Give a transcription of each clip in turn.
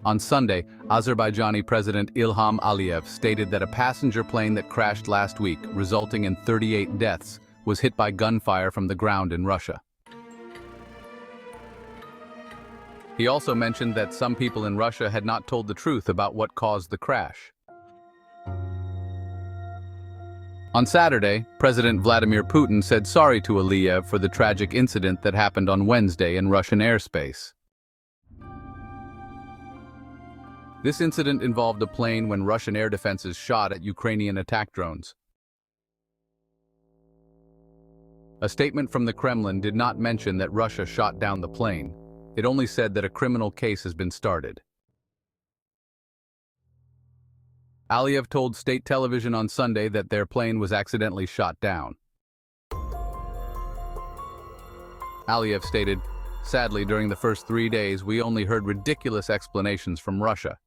On Sunday, Azerbaijani President Ilham Aliyev stated that a passenger plane that crashed last week, resulting in 38 deaths, was hit by gunfire from the ground in Russia. He also mentioned that some people in Russia had not told the truth about what caused the crash. On Saturday, President Vladimir Putin said sorry to Aliyev for the tragic incident that happened on Wednesday in Russian airspace. This incident involved a plane when Russian air defenses shot at Ukrainian attack drones. A statement from the Kremlin did not mention that Russia shot down the plane. It only said that a criminal case has been started. Aliyev told state television on Sunday that their plane was accidentally shot down. Aliyev stated, "Sadly, during the first 3 days, we only heard ridiculous explanations from Russia."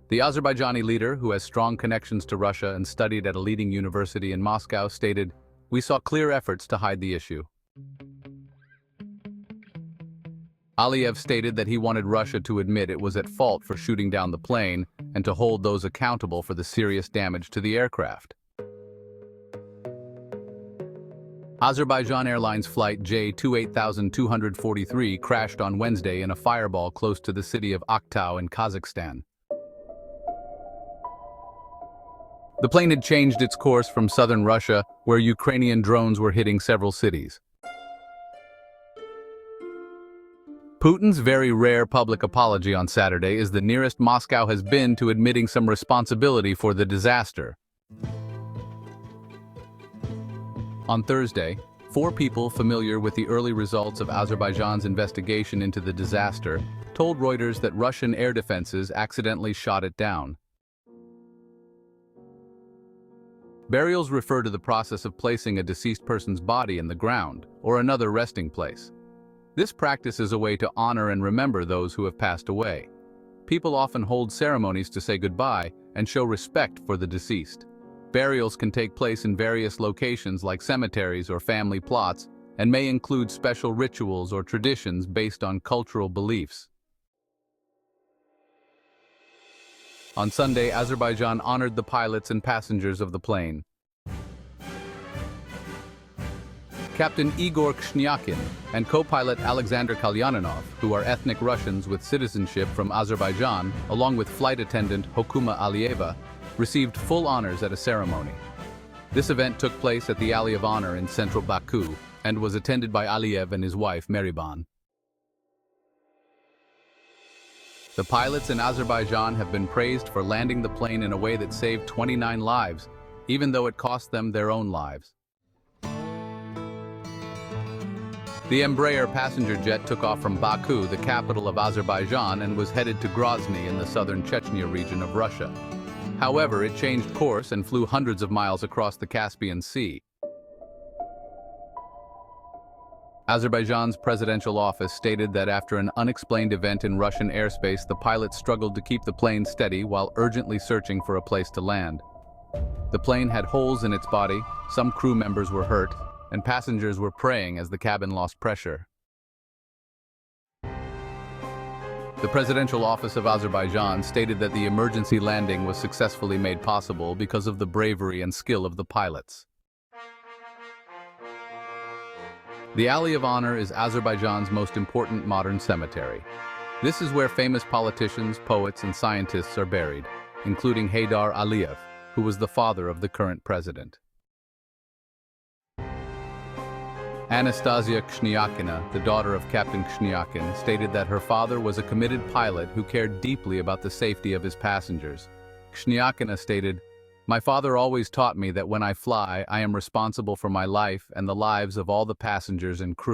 The Azerbaijani leader, who has strong connections to Russia and studied at a leading university in Moscow, stated, "We saw clear efforts to hide the issue." Aliyev stated that he wanted Russia to admit it was at fault for shooting down the plane and to hold those accountable for the serious damage to the aircraft. Azerbaijan Airlines Flight J2-8243 crashed on Wednesday in a fireball close to the city of Aktau in Kazakhstan. The plane had changed its course from southern Russia, where Ukrainian drones were hitting several cities. Putin's very rare public apology on Saturday is the nearest Moscow has been to admitting some responsibility for the disaster. On Thursday, 4 people familiar with the early results of Azerbaijan's investigation into the disaster told Reuters that Russian air defenses accidentally shot it down. Burials refer to the process of placing a deceased person's body in the ground or another resting place. This practice is a way to honor and remember those who have passed away. People often hold ceremonies to say goodbye and show respect for the deceased. Burials can take place in various locations like cemeteries or family plots and may include special rituals or traditions based on cultural beliefs. On Sunday, Azerbaijan honored the pilots and passengers of the plane. Captain Igor Kshniakin and co-pilot Alexander Kalyaninov, who are ethnic Russians with citizenship from Azerbaijan, along with flight attendant Hokuma Aliyeva, received full honors at a ceremony. This event took place at the Alley of Honor in central Baku and was attended by Aliyev and his wife Meriban. The pilots in Azerbaijan have been praised for landing the plane in a way that saved 29 lives, even though it cost them their own lives. The Embraer passenger jet took off from Baku, the capital of Azerbaijan, and was headed to Grozny in the southern Chechnya region of Russia. However, it changed course and flew hundreds of miles across the Caspian Sea. Azerbaijan's presidential office stated that after an unexplained event in Russian airspace, the pilot struggled to keep the plane steady while urgently searching for a place to land. The plane had holes in its body, some crew members were hurt, and passengers were praying as the cabin lost pressure. The presidential office of Azerbaijan stated that the emergency landing was successfully made possible because of the bravery and skill of the pilots. The Alley of Honor is Azerbaijan's most important modern cemetery. This is where famous politicians, poets, and scientists are buried, including Heydar Aliyev, who was the father of the current president. Anastasia Kshniakina, the daughter of Captain Kshniakin, stated that her father was a committed pilot who cared deeply about the safety of his passengers. Kshniakina stated, "My father always taught me that when I fly, I am responsible for my life and the lives of all the passengers and crew."